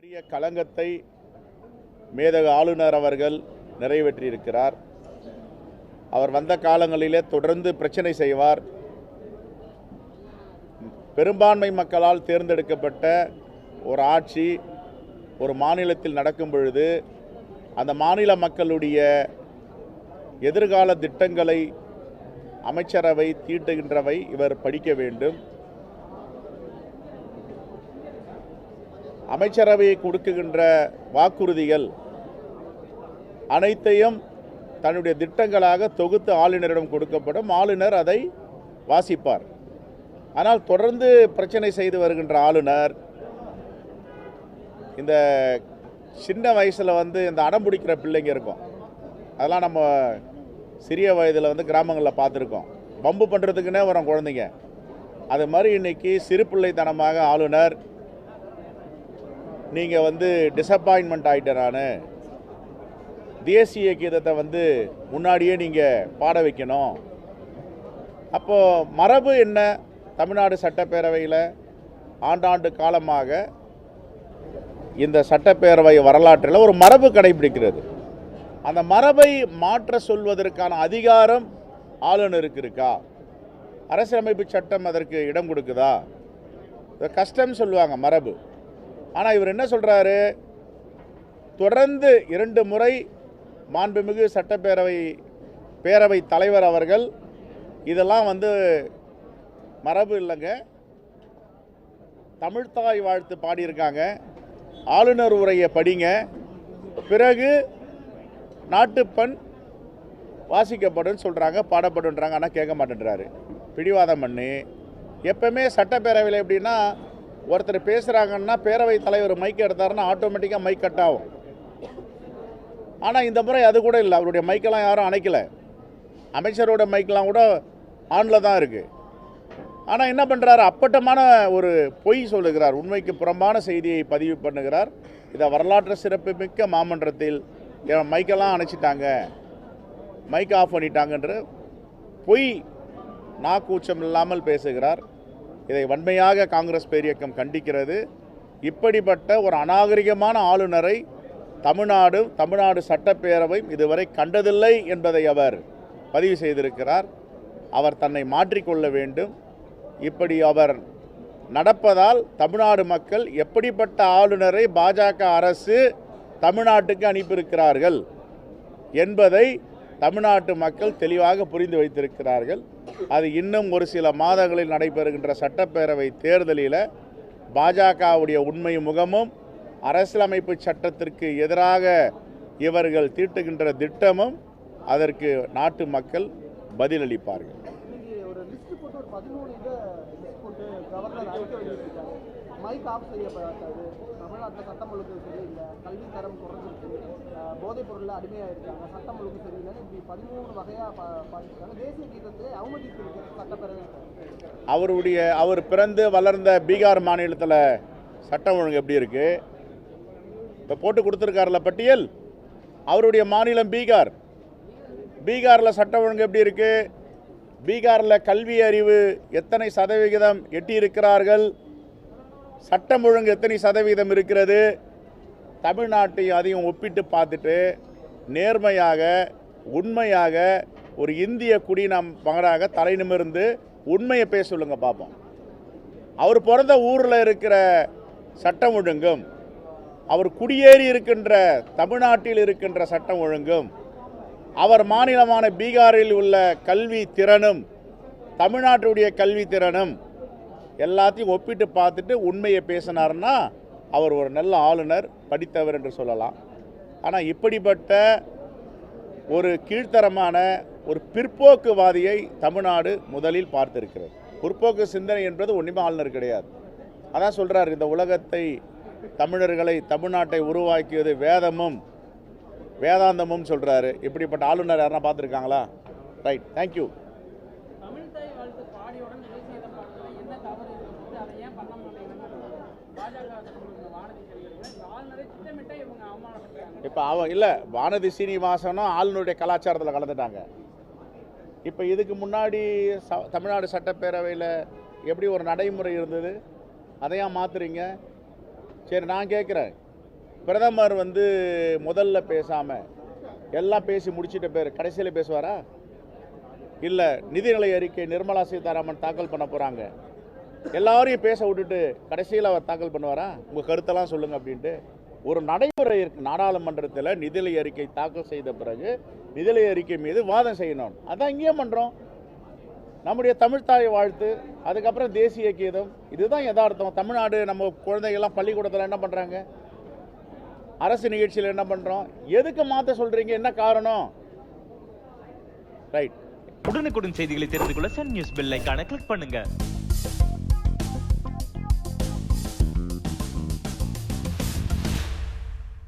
பெரிய களங்கத்தை மேதகு ஆளுநர் அவர்கள் நிறைவேற்றியிருக்கிறார். அவர் வந்த காலங்களிலே தொடர்ந்து பிரச்சனை செய்வார். பெரும்பான்மை மக்களால் தேர்ந்தெடுக்கப்பட்ட ஒரு ஆட்சி ஒரு மாநிலத்தில் நடக்கும் பொழுது அந்த மாநில மக்களுடைய எதிர்கால திட்டங்களை அமைச்சரவை தீட்டுகின்றவை இவர் படிக்க வேண்டும். அமைச்சரவை கொடுக்குகின்ற வாக்குறுதிகள் அனைத்தையும் தன்னுடைய திட்டங்களாக தொகுத்து ஆளுநரிடம் கொடுக்கப்படும். ஆளுநர் அதை வாசிப்பார். ஆனால் தொடர்ந்து பிரச்சனை செய்து வருகின்ற ஆளுநர் இந்த சின்ன வயசில் இந்த அடம் பிடிக்கிற பிள்ளைங்க இருக்கும். அதெல்லாம் நம்ம சிறிய வயதில் கிராமங்களில் பார்த்துருக்கோம். பம்பு பண்ணுறதுக்குன்னே வரும் குழந்தைங்க. அது மாதிரி இன்றைக்கி சிறு பிள்ளைத்தனமாக ஆளுநர் நீங்கள் டிசப்பாயின்மெண்ட் ஆகிட்ட, நான் தேசிய கீதத்தை முன்னாடியே நீங்கள் பாட வைக்கணும். அப்போது மரபு என்ன? தமிழ்நாடு சட்டப்பேரவையில் ஆண்டாண்டு காலமாக இந்த சட்டப்பேரவை வரலாற்றில் ஒரு மரபு கடைபிடிக்கிறது. அந்த மரபை மாற்ற சொல்வதற்கான அதிகாரம் ஆளுநருக்கு இருக்கா? அரசியலமைப்பு சட்டம் அதற்கு இடம் கொடுக்குதா? கஷ்டம் சொல்லுவாங்க மரபு. ஆனால் இவர் என்ன சொல்கிறாரு? தொடர்ந்து 2 முறை மாண்புமிகு பேரவை தலைவர் அவர்கள் இதெல்லாம் மரபு இல்லைங்க, தமிழ்த்தாய் வாழ்த்து பாடியிருக்காங்க, ஆளுநர் உரையை படிங்க, பிறகு நாட்டுப்பண் வாசிக்கப்படும் சொல்கிறாங்க, பாடப்படுன்றாங்க. ஆனால் கேட்க மாட்டேன்றாரு. பிடிவாதம் பண்ணி எப்பவுமே சட்டப்பேரவையில் எப்படின்னா, ஒருத்தர் பேசுகிறாங்கன்னா பேரவை தலைவர் மைக் எடுத்தாருன்னா ஆட்டோமேட்டிக்காக மைக் கட் ஆகும். ஆனால் இந்த முறை அது கூட இல்லை. அவருடைய மைக்கெல்லாம் யாரும் அணைக்கலை. அமைச்சரோட மைக்கெலாம் கூட ஆனில் தான் இருக்குது. ஆனால் என்ன பண்ணுறாரு? அப்பட்டமான ஒரு பொய் சொல்லுகிறார். உண்மைக்கு புறம்பான செய்தியை பதிவு பண்ணுகிறார். இதை வரலாற்று சிறப்புமிக்க மாமன்றத்தில் மைக்கெல்லாம் அணைச்சிட்டாங்க, மைக் ஆஃப் பண்ணிட்டாங்கன்ற பொய் நாக்கூச்சம் இல்லாமல் பேசுகிறார். இதை வன்மையாக காங்கிரஸ் பேரியக்கம் கண்டிக்கிறது. இப்படிப்பட்ட ஒரு அநாகரிகமான ஆளுநரை தமிழ்நாடு சட்டப்பேரவை இதுவரை கண்டதில்லை என்பதை அவர் பதிவு செய்திருக்கிறார். அவர் தன்னை மாற்றிக்கொள்ள வேண்டும். இப்படி அவர் நடப்பதால் தமிழ்நாடு மக்கள் எப்படிப்பட்ட ஆளுநரை பாஜக அரசு தமிழ்நாட்டுக்கு அனுப்பியிருக்கிறார்கள் என்பதை தமிழ்நாட்டு மக்கள் தெளிவாக புரிந்து வைத்திருக்கிறார்கள். அது இன்னும் ஒரு சில மாதங்களில் நடைபெறுகின்ற சட்டப்பேரவை தேர்தலில் பாஜகவுடைய உண்மை முகமும் அரசியலமைப்பு சட்டத்திற்கு எதிராக இவர்கள் தீட்டுகின்ற திட்டமும் அதற்கு நாட்டு மக்கள் பதிலளிப்பார்கள். மைக் ஆஃப் செய்யப்படாது, தமிழ்நாட்டில் சட்டம் ஒழுங்கு சரியில்லை, கல்வி தரம் குறைஞ்சிருக்கு, போதைப் பொருளில் அடிமையாக இருக்காங்க, சட்டம் ஒழுங்கு சரியில்லைன்னு இப்படி 13 வகையாக பார்த்துருக்காங்க. தேசிய கீதத்தை அவமதித்து சட்டப்பேரவை. அவர் பிறந்து வளர்ந்த பீகார் மாநிலத்தில் சட்டம் ஒழுங்கு எப்படி இருக்குது? இப்போ போட்டு கொடுத்துருக்காருல பட்டியல். அவருடைய மாநிலம் பீகாரில் சட்டம் ஒழுங்கு எப்படி இருக்குது? பீகாரில் கல்வி அறிவு எத்தனை சதவிகிதம் எட்டியிருக்கிறார்கள்? சட்டம் ஒழுங்கு எத்தனை சதவீதம் இருக்கிறது? தமிழ்நாட்டையும் அதையும் ஒப்பிட்டு பார்த்துட்டு நேர்மையாக உண்மையாக ஒரு இந்திய குடியினம் மகனாக தலை நிமிர்ந்து உண்மையை பேச சொல்லுங்க பார்ப்போம். அவர் பிறந்த ஊரில் இருக்கிற சட்டம் ஒழுங்கும், அவர் குடியேறி இருக்கின்ற தமிழ்நாட்டில் இருக்கின்ற சட்டம் ஒழுங்கும், அவர் மாநிலமான பீகாரில் உள்ள கல்வி திறனும் தமிழ்நாட்டுடைய கல்வி திறனும் எல்லாத்தையும் ஒப்பிட்டு பார்த்துட்டு உண்மையை பேசினார்னா அவர் ஒரு நல்ல ஆளுநர், படித்தவர் என்று சொல்லலாம். ஆனால் இப்படிப்பட்ட ஒரு கீழ்த்தரமான ஒரு பிற்போக்குவாதியை தமிழ்நாடு முதலில் பார்த்திருக்கிறது. பிற்போக்கு சிந்தனை என்பது ஒன்றுமே ஆளுநர் கிடையாது. அதான் சொல்கிறார், இந்த உலகத்தை தமிழர்களை தமிழ்நாட்டை உருவாக்கியது வேதாந்தமும் சொல்கிறாரு. இப்படிப்பட்ட ஆளுநர் யாருன்னா பார்த்துருக்காங்களா? Right, thank you. இப்போ இல்லை, வானதி சீனிவாசனும் ஆளுநருடைய கலாச்சாரத்தில் கலந்துட்டாங்க. இப்போ இதுக்கு முன்னாடி தமிழ்நாடு சட்டப்பேரவையில் எப்படி ஒரு நடைமுறை இருந்தது, அதையா மாற்றுறீங்க? சரி, நான் கேட்குறேன், பிரதமர் வந்து முதல்ல பேசாமல் எல்லாம் பேசி முடிச்சிட்ட பேர் கடைசியில் பேசுவாரா? இல்லை, நிதிநிலை அறிக்கை நிர்மலா சீதாராமன் தாக்கல் பண்ண போகிறாங்க, எல்லாரையும் பேச விட்டுட்டு கடைசியில் அவர் தாக்கல் பண்ணுவாரா? உங்கள் கருத்தெல்லாம் சொல்லுங்கள் அப்படின்ட்டு ஒரு நடைமுறை இருக்குது. நாடாளுமன்றத்தில் நிதிநிலை அறிக்கை தாக்கல் செய்த பிறகு நிதிநிலை அறிக்கை மீது வாதம் செய்யணும். அதான் இங்கேயும் பண்ணுறோம். நம்முடைய தமிழ்த்தாய் வாழ்த்து, அதுக்கப்புறம் தேசிய கீதம், இதுதான் யதார்த்தம். தமிழ்நாடு நம்ம குழந்தைகள்லாம் பள்ளிக்கூடத்தில் என்ன பண்ணுறாங்க, அரசு நிகழ்ச்சியில் என்ன பண்ணுறோம், எதுக்கு மாற்ற சொல்கிறீங்க, என்ன காரணம்? ரைட். உடனுக்குடன் செய்திகளை தெரிந்து கொள்ள சன் நியூஸ் பெல் ஐகானை கிளிக் பண்ணுங்க.